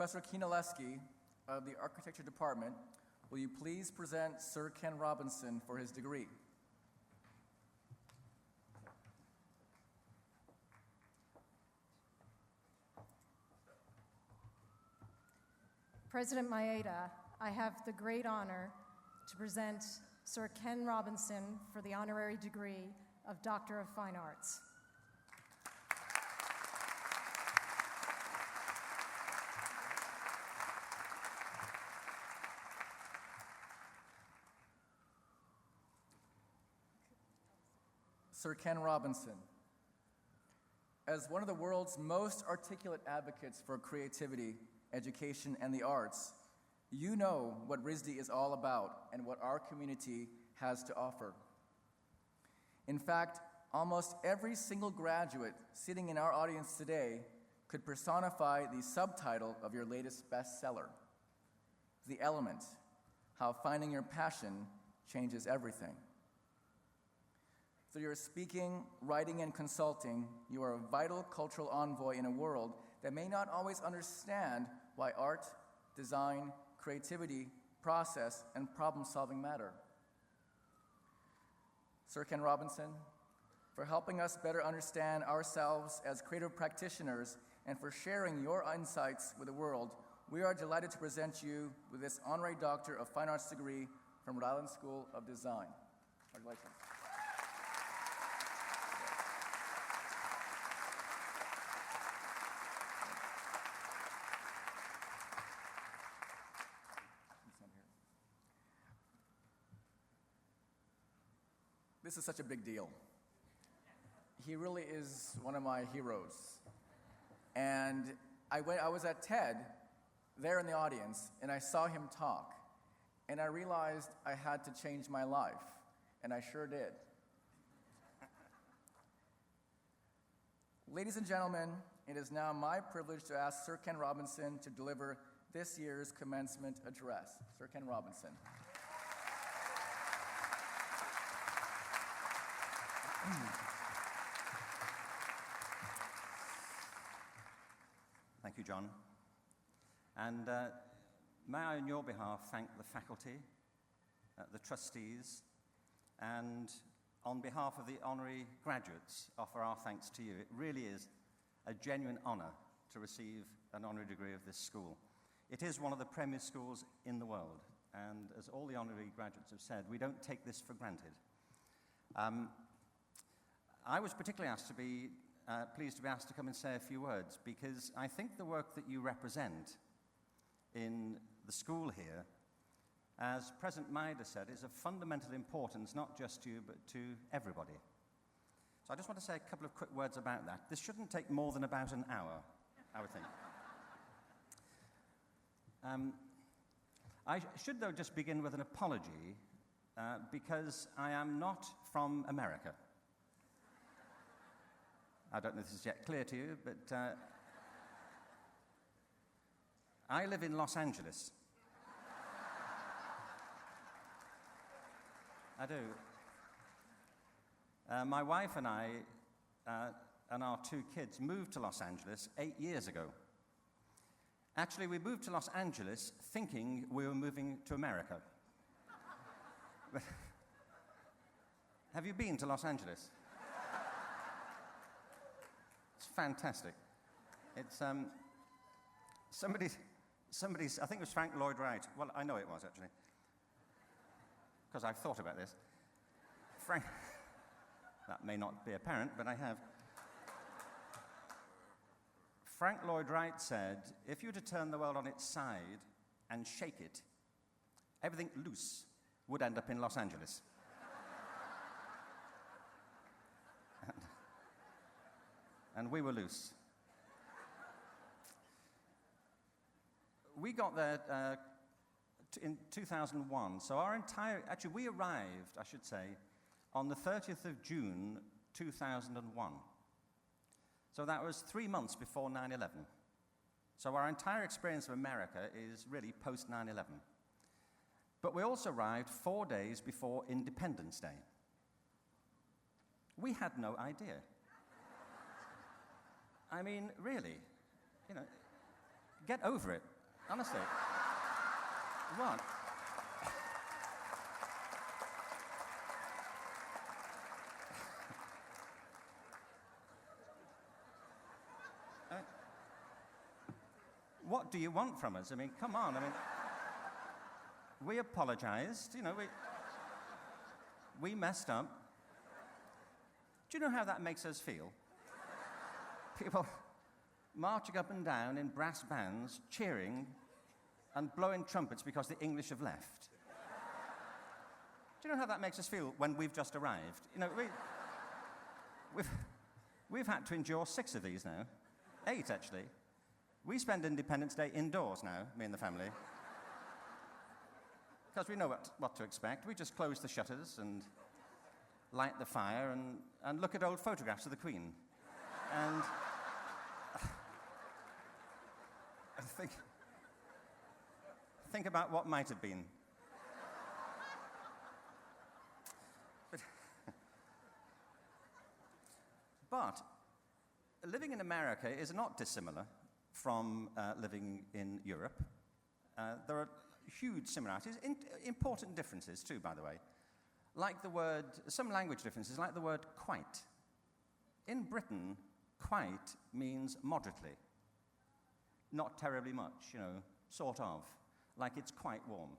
Professor Kinaleski of the Architecture Department, will you please present Sir Ken Robinson for his degree? President Maeda, I have the great honor to present Sir Ken Robinson for the honorary degree of Doctor of Fine Arts. Sir Ken Robinson, as one of the world's most articulate advocates for creativity, education, and the arts, you know what RISD is all about and what our community has to offer. In fact, almost every single graduate sitting in our audience today could personify the subtitle of your latest bestseller, The Element: How Finding Your Passion Changes Everything. Through your speaking, writing, and consulting, you are a vital cultural envoy in a world that may not always understand why art, design, creativity, process, and problem-solving matter. Sir Ken Robinson, for helping us better understand ourselves as creative practitioners and for sharing your insights with the world, we are delighted to present you with this Honorary Doctor of Fine Arts degree from Rhode Island School of Design. Congratulations. This is such a big deal. He really is one of my heroes. And I was at TED, there in the audience, and I saw him talk. And I realized I had to change my life, and I sure did. Ladies and gentlemen, it is now my privilege to ask Sir Ken Robinson to deliver this year's commencement address. Sir Ken Robinson. Thank you, John. And may I, on your behalf, thank the faculty, the trustees, and on behalf of the honorary graduates, offer our thanks to you. It really is a genuine honor to receive an honorary degree of this school. It is one of the premier schools in the world, and as all the honorary graduates have said, we don't take this for granted. I was particularly pleased to be asked to come and say a few words because I think the work that you represent in the school here, as President Maeda said, is of fundamental importance not just to you but to everybody. So I just want to say a couple of quick words about that. This shouldn't take more than about an hour, I would think. I should, though, just begin with an apology because I am not from America. I don't know if this is yet clear to you, but I live in Los Angeles. I do. My wife and I and our 2 kids moved to Los Angeles 8 years ago. Actually, we moved to Los Angeles thinking we were moving to America. Have you been to Los Angeles? It's fantastic. It's somebody's, I think it was Frank Lloyd Wright. Well, I know it was, actually, because I've thought about this. That may not be apparent, but I have. Frank Lloyd Wright said, if you were to turn the world on its side and shake it, everything loose would end up in Los Angeles. And we were loose. We got there in 2001, so actually we arrived, I should say, on the 30th of June 2001. So that was 3 months before 9/11. So our entire experience of America is really post 9/11. But we also arrived 4 days before Independence Day. We had no idea. I mean, really, Get over it. Honestly. What? What do you want from us? I mean, come on. I mean, we apologized. You know, we messed up. Do you know how that makes us feel? People marching up and down in brass bands, cheering and blowing trumpets because the English have left. Do you know how that makes us feel when we've just arrived? You know, we've had to endure 6 of these now. 8, actually. We spend Independence Day indoors now, me and the family. Because we know what to expect. We just close the shutters and light the fire and look at old photographs of the Queen. And think about what might have been. But living in America is not dissimilar from living in Europe. There are huge similarities, important differences too, by the way. Like the word, some language differences, like the word quite. In Britain, quite means moderately. Not terribly much, you know, sort of. Like it's quite warm.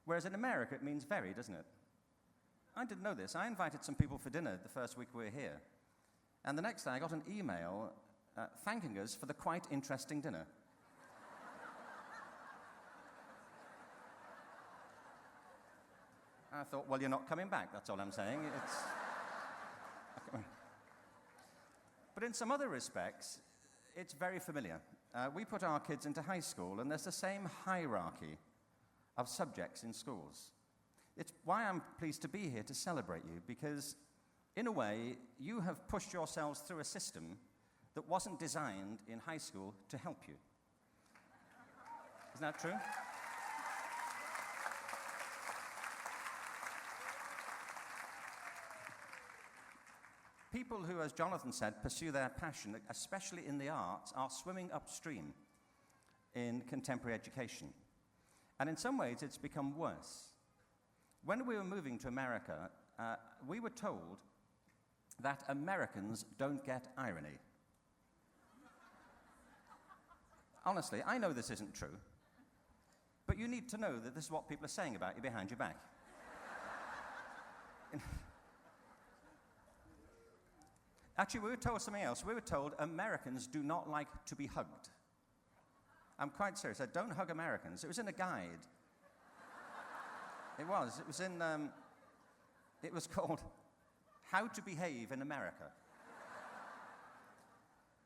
Whereas in America, it means very, doesn't it? I didn't know this. I invited some people for dinner the first week we were here. And the next day, I got an email thanking us for the quite interesting dinner. I thought, well, you're not coming back, that's all I'm saying. But in some other respects, it's very familiar. We put our kids into high school, and there's the same hierarchy of subjects in schools. It's why I'm pleased to be here to celebrate you, because in a way, you have pushed yourselves through a system that wasn't designed in high school to help you. Isn't that true? People who, as Jonathan said, pursue their passion, especially in the arts, are swimming upstream in contemporary education. And in some ways, it's become worse. When we were moving to America, we were told that Americans don't get irony. Honestly, I know this isn't true, but you need to know that this is what people are saying about you behind your back. Actually, we were told something else. We were told Americans do not like to be hugged. I'm quite serious. I don't hug Americans. It was in a guide. It was. It was in, it was called How to Behave in America.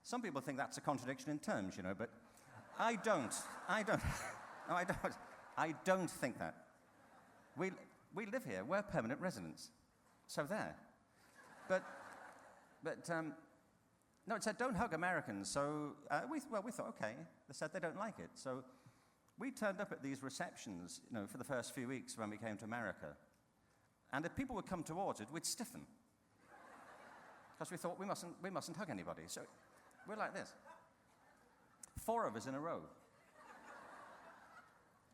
Some people think that's a contradiction in terms, you know, but I don't. No, I don't. I don't think that. We live here. We're permanent residents. So there. But no, it said don't hug Americans. So we thought, okay. They said they don't like it. So we turned up at these receptions, you know, for the first few weeks when we came to America. And if people would come towards it, we'd stiffen. Because we thought we mustn't hug anybody. So we're like this. 4 of us in a row.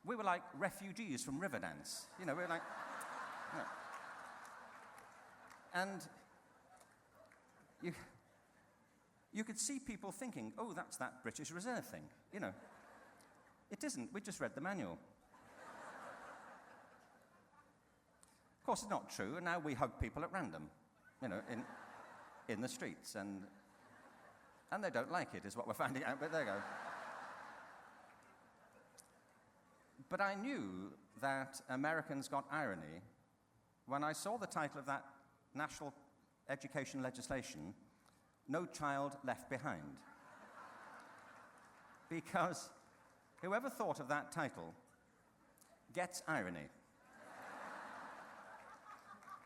We were like refugees from Riverdance. You know, we were like... You know. And you could see people thinking, oh, that's that British Reserve thing. You know. It isn't. We just read the manual. Of course, it's not true, and now we hug people at random, you know, in the streets, and they don't like it, is what we're finding out, but there you go. But I knew that Americans got irony when I saw the title of that national education legislation, No Child Left Behind. Because whoever thought of that title gets irony.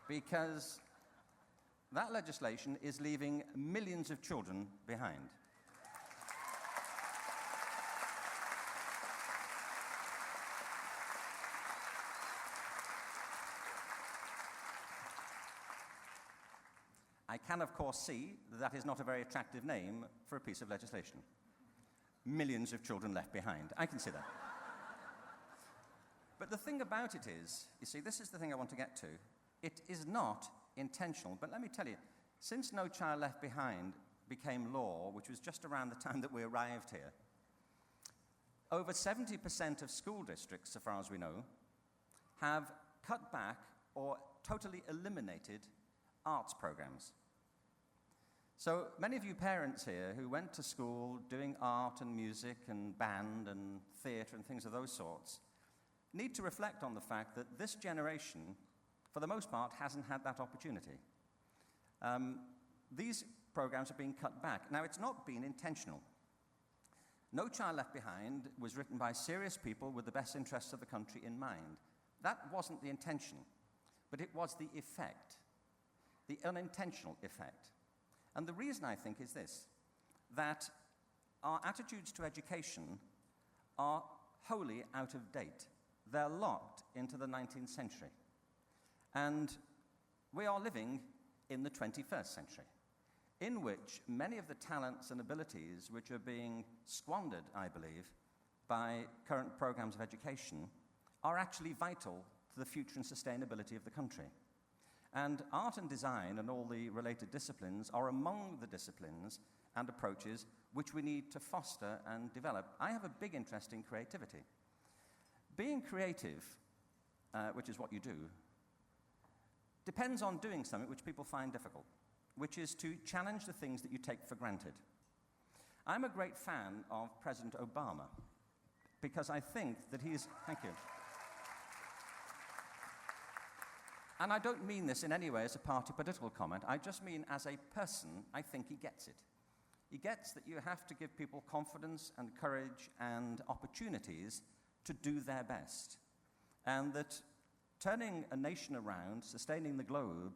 Because that legislation is leaving millions of children behind. I can, of course, see that that is not a very attractive name for a piece of legislation. millions of children left behind. I can see that. But the thing about it is, you see, this is the thing I want to get to. It is not intentional. But let me tell you, since No Child Left Behind became law, which was just around the time that we arrived here, over 70% of school districts, so far as we know, have cut back or totally eliminated arts programs. So many of you parents here who went to school doing art and music and band and theatre and things of those sorts need to reflect on the fact that this generation, for the most part, hasn't had that opportunity. These programs are being cut back. Now, it's not been intentional. No Child Left Behind was written by serious people with the best interests of the country in mind. That wasn't the intention, but it was the effect, the unintentional effect. And the reason, I think, is this, that our attitudes to education are wholly out of date. They're locked into the 19th century. And we are living in the 21st century, in which many of the talents and abilities which are being squandered, I believe, by current programs of education are actually vital to the future and sustainability of the country. And art and design and all the related disciplines are among the disciplines and approaches which we need to foster and develop. I have a big interest in creativity. Being creative, which is what you do, depends on doing something which people find difficult, which is to challenge the things that you take for granted. I'm a great fan of President Obama because I think that he's... Thank you. And I don't mean this in any way as a party political comment. I just mean as a person, I think he gets it. He gets that you have to give people confidence and courage and opportunities to do their best. And that turning a nation around, sustaining the globe,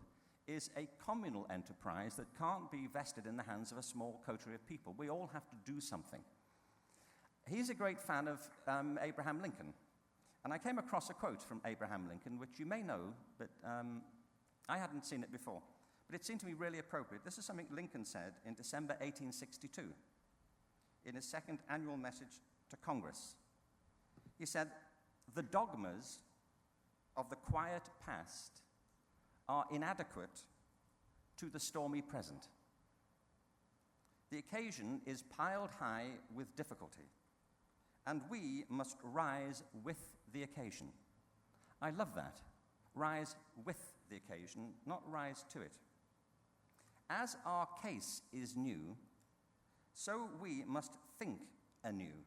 is a communal enterprise that can't be vested in the hands of a small coterie of people. We all have to do something. He's a great fan of Abraham Lincoln. And I came across a quote from Abraham Lincoln, which you may know, but I hadn't seen it before. But it seemed to me really appropriate. This is something Lincoln said in December 1862 in his second annual message to Congress. He said, "The dogmas of the quiet past are inadequate to the stormy present. The occasion is piled high with difficulty, and we must rise with the occasion." I love that. Rise with the occasion, not rise to it. As our case is new, so we must think anew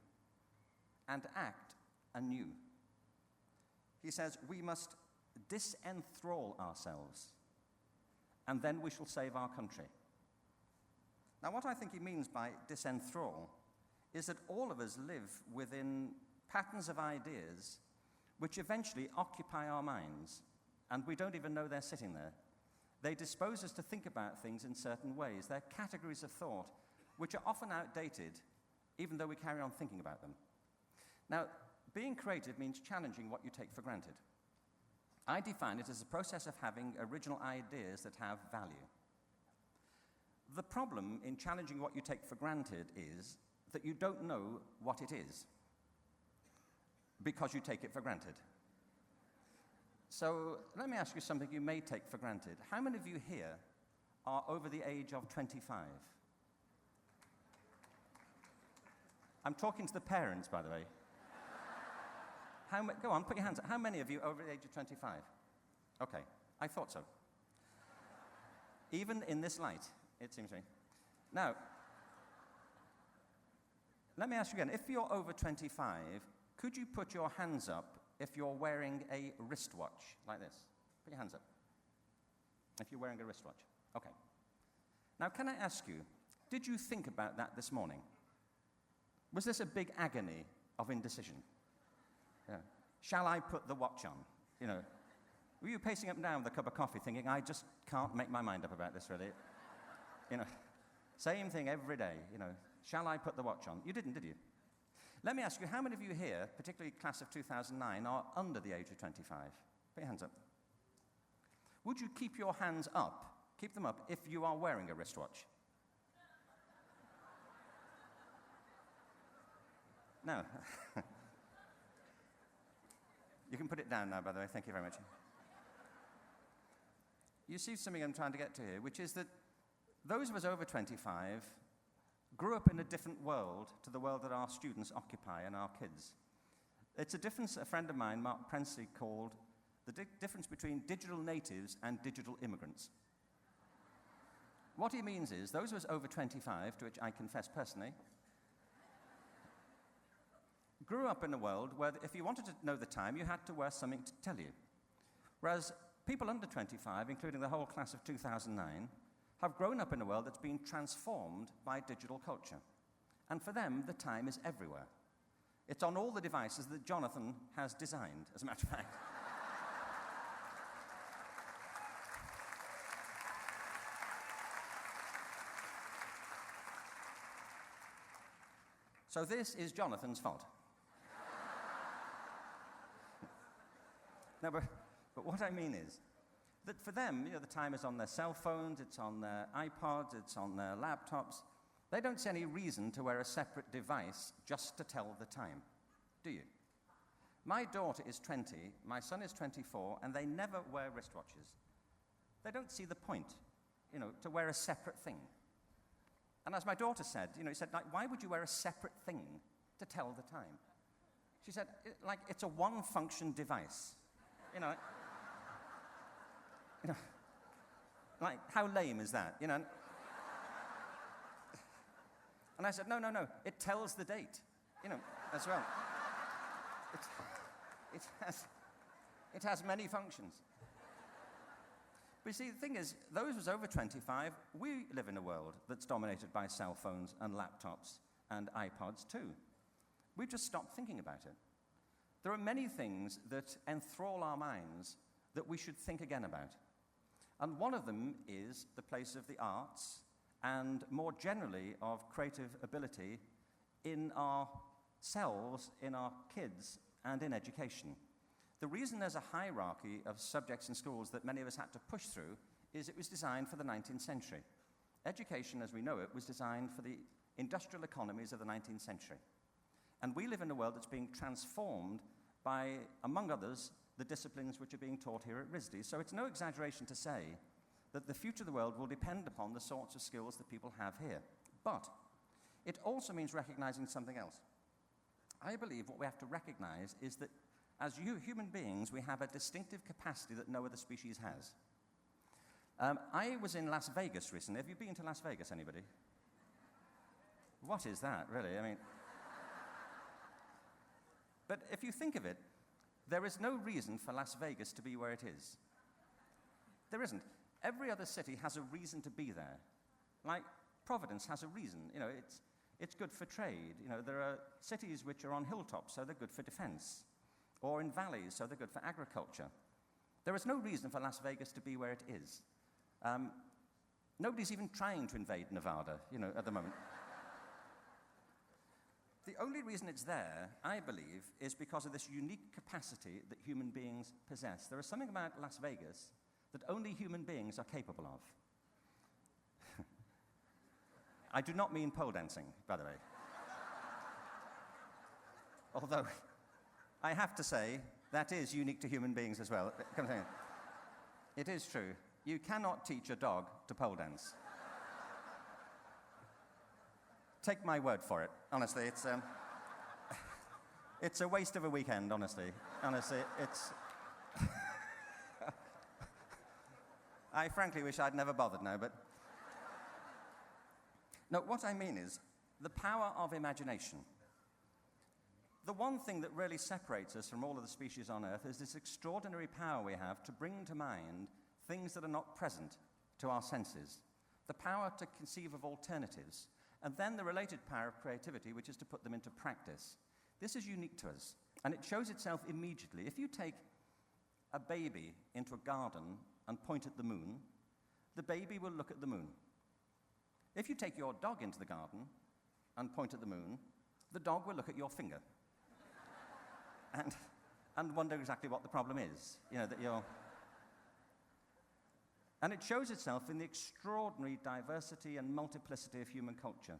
and act anew. He says we must disenthrall ourselves, and then we shall save our country. Now, what I think he means by disenthrall is that all of us live within patterns of ideas which eventually occupy our minds, and we don't even know they're sitting there. They dispose us to think about things in certain ways. They're categories of thought which are often outdated, even though we carry on thinking about them. Now, being creative means challenging what you take for granted. I define it as a process of having original ideas that have value. The problem in challenging what you take for granted is that you don't know what it is because you take it for granted. So let me ask you something you may take for granted. How many of you here are over the age of 25? I'm talking to the parents, by the way. Go on, put your hands up. How many of you over the age of 25? Okay, I thought so. Even in this light, it seems to me. Now, let me ask you again. If you're over 25, could you put your hands up if you're wearing a wristwatch like this? Put your hands up. If you're wearing a wristwatch. Okay. Now, can I ask you, did you think about that this morning? Was this a big agony of indecision? Yeah. Shall I put the watch on? You know, were you pacing up and down with a cup of coffee thinking, I just can't make my mind up about this really? You know, same thing every day, you know. Shall I put the watch on? You didn't, did you? Let me ask you, how many of you here, particularly class of 2009, are under the age of 25? Put your hands up. Would you keep your hands up, keep them up, if you are wearing a wristwatch? No. You can put it down now, by the way. Thank you very much. You see something I'm trying to get to here, which is that those of us over 25 grew up in a different world to the world that our students occupy and our kids. It's a difference a friend of mine, Mark Prensley, called the difference between digital natives and digital immigrants. What he means is, those of us over 25, to which I confess personally, grew up in a world where if you wanted to know the time, you had to wear something to tell you. Whereas people under 25, including the whole class of 2009, have grown up in a world that's been transformed by digital culture. And for them, the time is everywhere. It's on all the devices that Jonathan has designed, as a matter of fact. So this is Jonathan's fault. No, but what I mean is that for them, the time is on their cell phones, it's on their iPods, it's on their laptops. They don't see any reason to wear a separate device just to tell the time, do you? My daughter is 20, my son is 24, and they never wear wristwatches. They don't see the point, to wear a separate thing. And as my daughter said, he said, like, why would you wear a separate thing to tell the time? She said, like, it's a one-function device. Like, how lame is that? And I said, no, it tells the date, as well. It has many functions. But you see, the thing is, those of us over 25, we live in a world that's dominated by cell phones and laptops and iPods too. We've just stopped thinking about it. There are many things that enthrall our minds that we should think again about. And one of them is the place of the arts and more generally of creative ability in ourselves, in our kids, and in education. The reason there's a hierarchy of subjects in schools that many of us had to push through is it was designed for the 19th century. Education, as we know it, was designed for the industrial economies of the 19th century. And we live in a world that's being transformed by, among others, the disciplines which are being taught here at RISD. So it's no exaggeration to say that the future of the world will depend upon the sorts of skills that people have here. But it also means recognizing something else. I believe what we have to recognize is that as human beings, we have a distinctive capacity that no other species has. I was in Las Vegas recently. Have you been to Las Vegas, anybody? What is that, really? But if you think of it, there is no reason for Las Vegas to be where it is. There isn't. Every other city has a reason to be there. Like Providence has a reason. It's good for trade. There are cities which are on hilltops, so they're good for defense. Or in valleys, so they're good for agriculture. There is no reason for Las Vegas to be where it is. Nobody's even trying to invade Nevada, at the moment. The only reason it's there, I believe, is because of this unique capacity that human beings possess. There is something about Las Vegas that only human beings are capable of. I do not mean pole dancing, by the way. Although, I have to say, that is unique to human beings as well. It is true. You cannot teach a dog to pole dance. Take my word for it. Honestly, it's a waste of a weekend, honestly. Honestly, it's... I frankly wish I'd never bothered now, but... No, what I mean is the power of imagination. The one thing that really separates us from all of the species on Earth is this extraordinary power we have to bring to mind things that are not present to our senses. The power to conceive of alternatives. And then the related power of creativity, which is to put them into practice. This is unique to us, and it shows itself immediately. If you take a baby into a garden and point at the moon, the baby will look at the moon. If you take your dog into the garden and point at the moon, the dog will look at your finger and wonder exactly what the problem is, that you're... And it shows itself in the extraordinary diversity and multiplicity of human culture.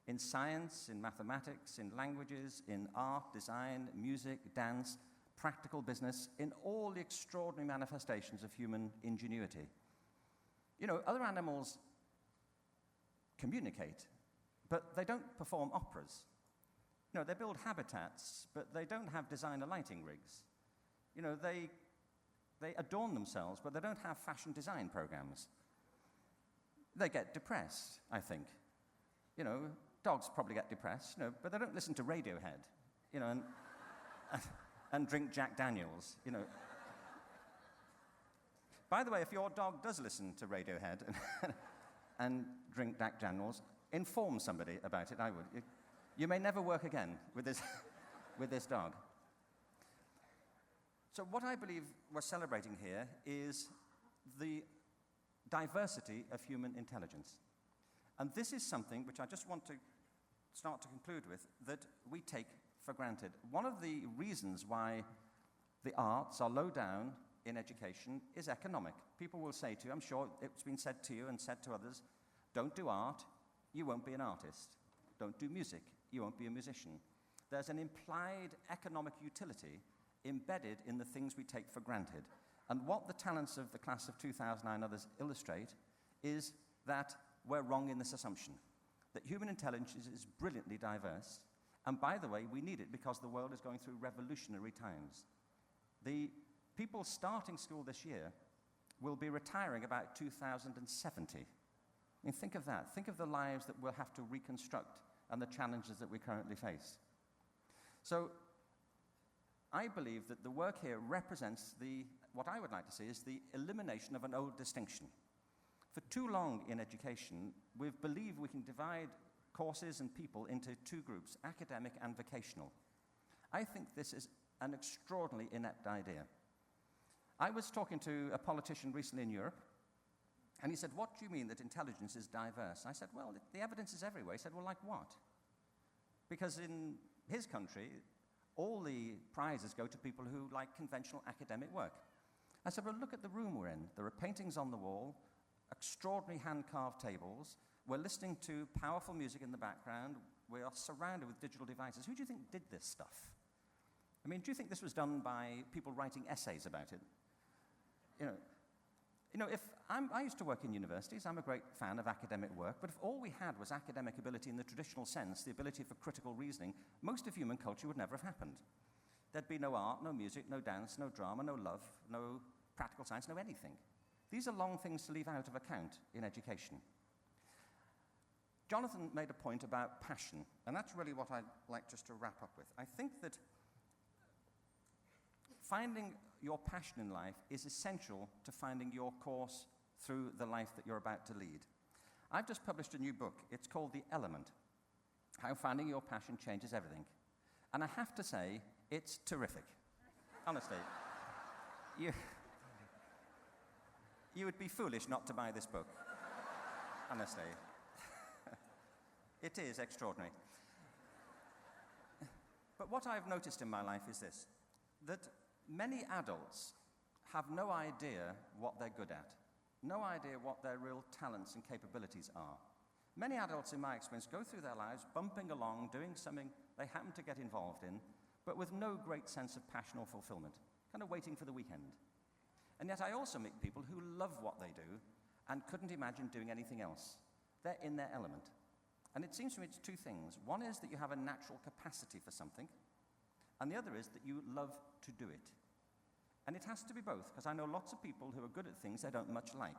in science, in mathematics, in languages, in art, design, music, dance, practical business, in all the extraordinary manifestations of human ingenuity. You know, other animals communicate, but they don't perform operas. You know, they build habitats, but they don't have designer lighting rigs. You know, they adorn themselves, but they don't have fashion design programs. They get depressed, I think. You know, dogs probably get depressed, you know, but they don't listen to Radiohead, you know, and drink Jack Daniels, you know. By the way, if your dog does listen to Radiohead and drink Jack Daniels, inform somebody about it, I would. You may never work again with this dog. So what I believe we're celebrating here is the diversity of human intelligence. And this is something which I just want to start to conclude with, that we take for granted. One of the reasons why the arts are low down in education is economic. People will say to you, I'm sure it's been said to you and said to others, don't do art, you won't be an artist. Don't do music, you won't be a musician. There's an implied economic utility embedded in the things we take for granted. And what the talents of the class of 2009 and others illustrate is that we're wrong in this assumption, that human intelligence is brilliantly diverse. And by the way, we need it because the world is going through revolutionary times. The people starting school this year will be retiring about 2070. I mean, think of that. Think of the lives that we'll have to reconstruct and the challenges that we currently face. So I believe that the work here represents what I would like to see is the elimination of an old distinction. For too long in education, we've believed we can divide courses and people into two groups, academic and vocational. I think this is an extraordinarily inept idea. I was talking to a politician recently in Europe, and he said, what do you mean that intelligence is diverse? I said, well, the evidence is everywhere. He said, well, like what? Because in his country, all the prizes go to people who like conventional academic work. I said, well, look at the room we're in. There are paintings on the wall, extraordinary hand-carved tables. We're listening to powerful music in the background. We are surrounded with digital devices. Who do you think did this stuff? I mean, do you think this was done by people writing essays about it? I used to work in universities. I'm a great fan of academic work, but if all we had was academic ability in the traditional sense, the ability for critical reasoning, most of human culture would never have happened. There'd be no art, no music, no dance, no drama, no love, no practical science, no anything. These are long things to leave out of account in education. Jonathan made a point about passion, and that's really what I'd like just to wrap up with. I think that finding your passion in life is essential to finding your course through the life that you're about to lead. I've just published a new book. It's called The Element, How Finding Your Passion Changes Everything. And I have to say, it's terrific. Honestly. You would be foolish not to buy this book. Honestly. It is extraordinary. But what I've noticed in my life is this, that many adults have no idea what they're good at, no idea what their real talents and capabilities are. Many adults, in my experience, go through their lives bumping along, doing something they happen to get involved in, but with no great sense of passion or fulfillment, kind of waiting for the weekend. And yet I also meet people who love what they do and couldn't imagine doing anything else. They're in their element. And it seems to me it's two things. One is that you have a natural capacity for something, and the other is that you love to do it. And it has to be both, because I know lots of people who are good at things they don't much like.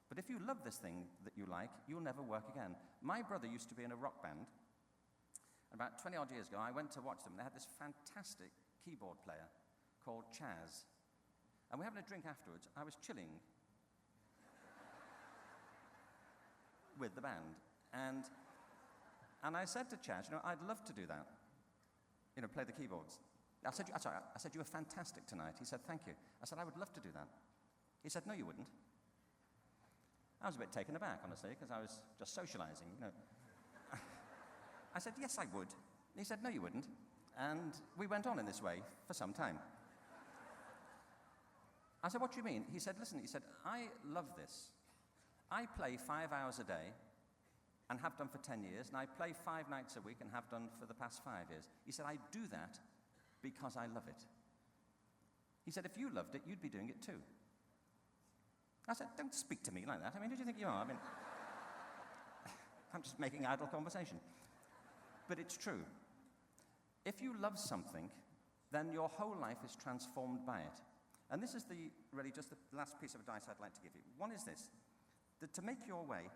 But if you love this thing that you like, you'll never work again. My brother used to be in a rock band. About 20-odd years ago, I went to watch them. They had this fantastic keyboard player called Chaz. And we were having a drink afterwards. I was chilling with the band. And I said to Chaz, I'd love to do that. Play the keyboards. I said, you were fantastic tonight. He said, thank you. I said, I would love to do that. He said, no, you wouldn't. I was a bit taken aback, honestly, because I was just socializing, I said, yes, I would. He said, no, you wouldn't. And we went on in this way for some time. I said, what do you mean? He said, listen, I love this. I play 5 hours a day and have done for 10 years, and I play 5 nights a week and have done for the past 5 years. He said, I do that because I love it. He said, if you loved it, you'd be doing it too. I said, don't speak to me like that. I mean, who do you think you are? I mean, I'm just making idle conversation. But it's true. If you love something, then your whole life is transformed by it. And this is really just the last piece of advice I'd like to give you. One is this, that to make your way,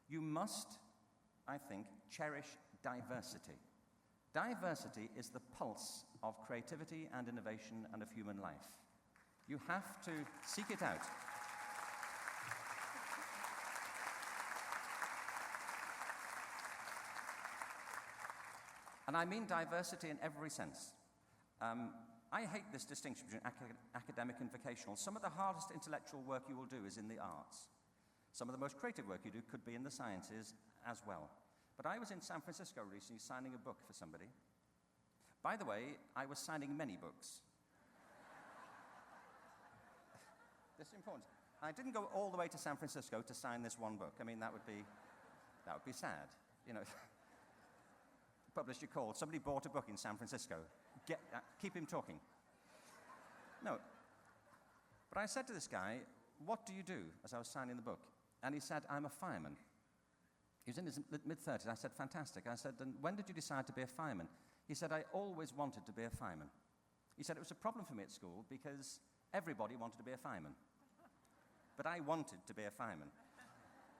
you must, I think, cherish diversity. Diversity is the pulse of creativity and innovation and of human life. You have to seek it out. And I mean diversity in every sense. I hate this distinction between academic and vocational. Some of the hardest intellectual work you will do is in the arts. Some of the most creative work you do could be in the sciences as well. But I was in San Francisco recently signing a book for somebody. By the way, I was signing many books. This is important. I didn't go all the way to San Francisco to sign this one book. I mean, that would be sad, you know. Publisher called. Somebody bought a book in San Francisco. Keep him talking. No. But I said to this guy, what do you do, as I was signing the book? And he said, I'm a fireman. He was in his mid-30s. I said, fantastic. I said, and when did you decide to be a fireman? He said, I always wanted to be a fireman. He said, it was a problem for me at school because everybody wanted to be a fireman. But I wanted to be a fireman.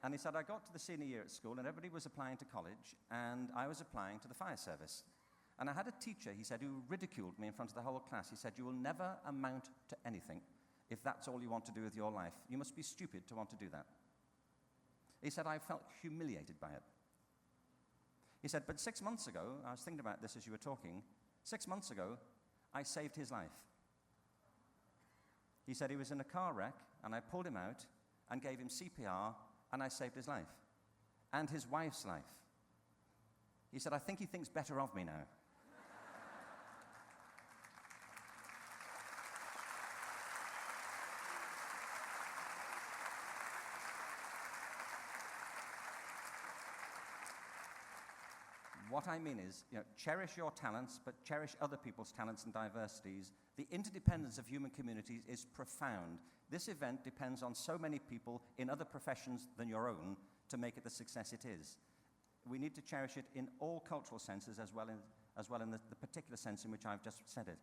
And he said, I got to the senior year at school and everybody was applying to college and I was applying to the fire service. And I had a teacher, he said, who ridiculed me in front of the whole class. He said, you will never amount to anything if that's all you want to do with your life. You must be stupid to want to do that. He said, I felt humiliated by it. He said, but 6 months ago, I was thinking about this as you were talking, 6 months ago, I saved his life. He said he was in a car wreck, and I pulled him out and gave him CPR, and I saved his life. And his wife's life. He said, I think he thinks better of me now. What I mean is, cherish your talents, but cherish other people's talents and diversities. The interdependence of human communities is profound. This event depends on so many people in other professions than your own to make it the success it is. We need to cherish it in all cultural senses as well in the particular sense in which I've just said it.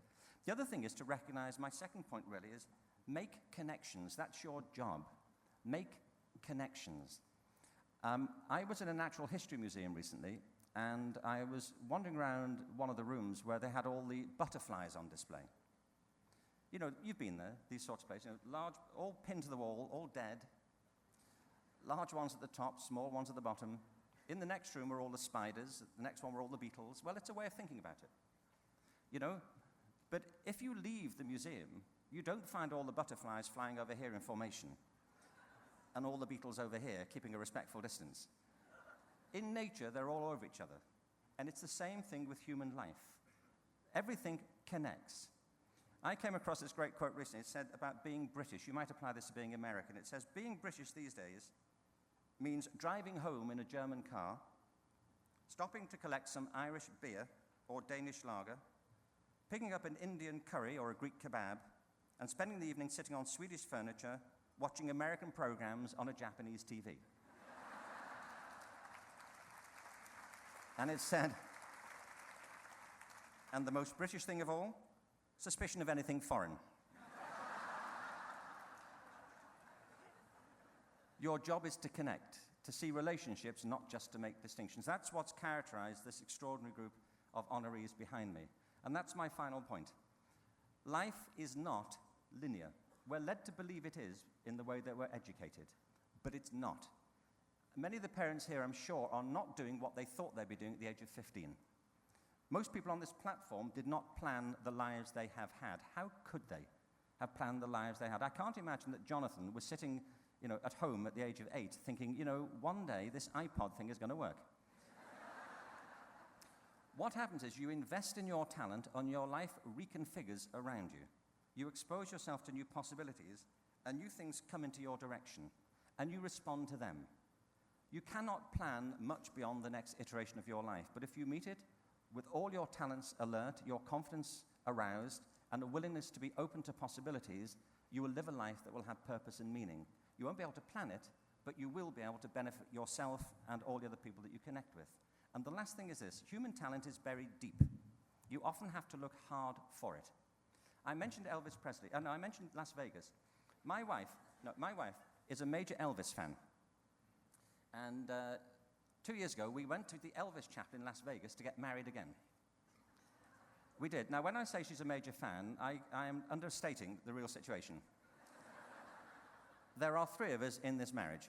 The other thing is to recognize, my second point really is, make connections. That's your job. Make connections. I was in a natural history museum recently, and I was wandering around one of the rooms where they had all the butterflies on display. You know, you've been there, these sorts of places, large, all pinned to the wall, all dead. Large ones at the top, small ones at the bottom. In the next room were all the spiders, the next one were all the beetles. Well, it's a way of thinking about it, But if you leave the museum, you don't find all the butterflies flying over here in formation and all the beetles over here keeping a respectful distance. In nature, they're all over each other. And it's the same thing with human life. Everything connects. I came across this great quote recently. It said about being British. You might apply this to being American. It says, being British these days means driving home in a German car, stopping to collect some Irish beer or Danish lager, picking up an Indian curry or a Greek kebab, and spending the evening sitting on Swedish furniture, watching American programs on a Japanese TV. And it said, and the most British thing of all, suspicion of anything foreign. Your job is to connect, to see relationships, not just to make distinctions. That's what's characterized this extraordinary group of honorees behind me. And that's my final point. Life is not linear. We're led to believe it is in the way that we're educated, but it's not. Many of the parents here, I'm sure, are not doing what they thought they'd be doing at the age of 15. Most people on this platform did not plan the lives they have had. How could they have planned the lives they had? I can't imagine that Jonathan was sitting, at home at the age of 8 thinking, one day this iPod thing is going to work. What happens is you invest in your talent and your life reconfigures around you. You expose yourself to new possibilities and new things come into your direction and you respond to them. You cannot plan much beyond the next iteration of your life, but if you meet it with all your talents alert, your confidence aroused, and a willingness to be open to possibilities, you will live a life that will have purpose and meaning. You won't be able to plan it, but you will be able to benefit yourself and all the other people that you connect with. And the last thing is this: human talent is buried deep. You often have to look hard for it. I mentioned Elvis Presley. No, I mentioned Las Vegas. My wife is a major Elvis fan. And 2 years ago, we went to the Elvis Chapel in Las Vegas to get married again. We did. Now, when I say she's a major fan, I am understating the real situation. There are 3 of us in this marriage.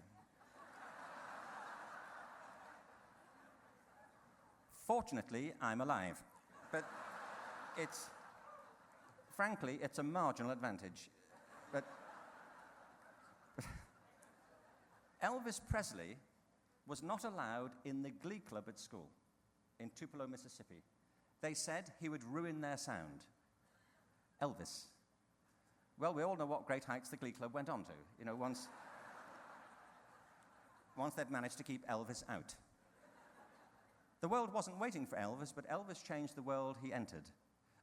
Fortunately, I'm alive. But frankly, it's a marginal advantage. But Elvis Presley was not allowed in the glee club at school in Tupelo, Mississippi. They said he would ruin their sound. Elvis. Well, we all know what great heights the glee club went on to. You know, once they'd managed to keep Elvis out. The world wasn't waiting for Elvis, but Elvis changed the world he entered.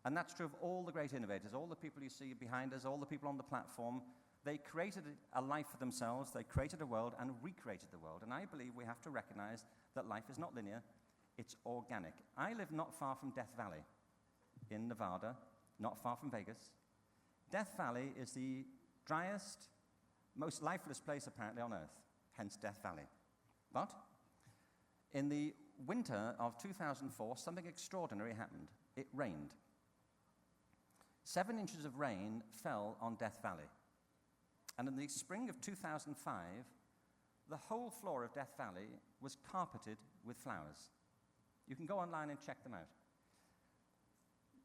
And that's true of all the great innovators, all the people you see behind us, all the people on the platform. They created a life for themselves, they created a world and recreated the world. And I believe we have to recognize that life is not linear, it's organic. I live not far from Death Valley in Nevada, not far from Vegas. Death Valley is the driest, most lifeless place apparently on Earth, hence Death Valley. But in the winter of 2004, something extraordinary happened. It rained. 7 inches of rain fell on Death Valley. And in the spring of 2005, the whole floor of Death Valley was carpeted with flowers. You can go online and check them out.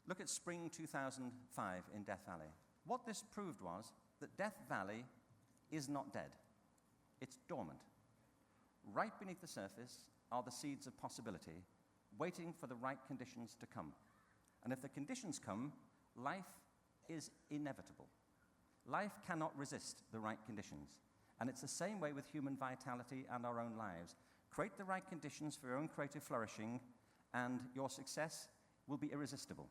Look at spring 2005 in Death Valley. What this proved was that Death Valley is not dead. It's dormant. Right beneath the surface are the seeds of possibility, waiting for the right conditions to come. And if the conditions come, life is inevitable. Life cannot resist the right conditions. And it's the same way with human vitality and our own lives. Create the right conditions for your own creative flourishing, and your success will be irresistible.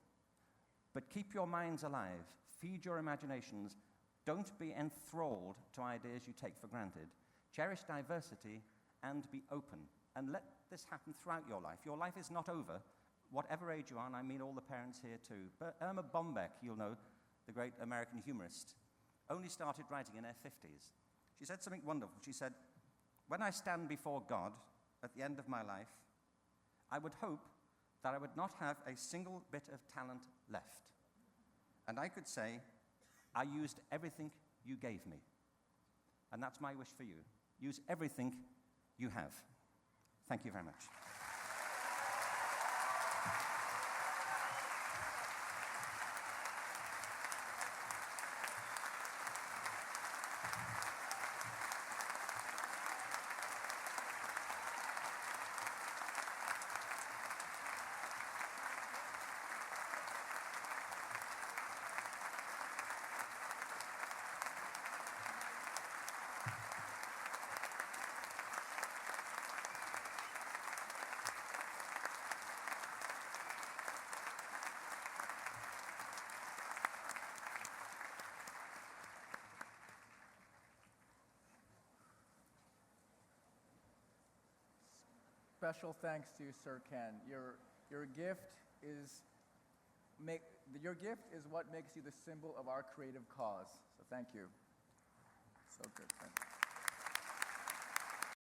But keep your minds alive. Feed your imaginations. Don't be enthralled to ideas you take for granted. Cherish diversity and be open. And let this happen throughout your life. Your life is not over, whatever age you are, and I mean all the parents here too. But Irma Bombeck, you'll know, the great American humorist, only started writing in her 50s. She said something wonderful. She said, "When I stand before God at the end of my life, I would hope that I would not have a single bit of talent left. And I could say, I used everything you gave me." And that's my wish for you. Use everything you have. Thank you very much. Special thanks to Sir Ken. Your gift is what makes you the symbol of our creative cause. So thank you. So good. Thank you.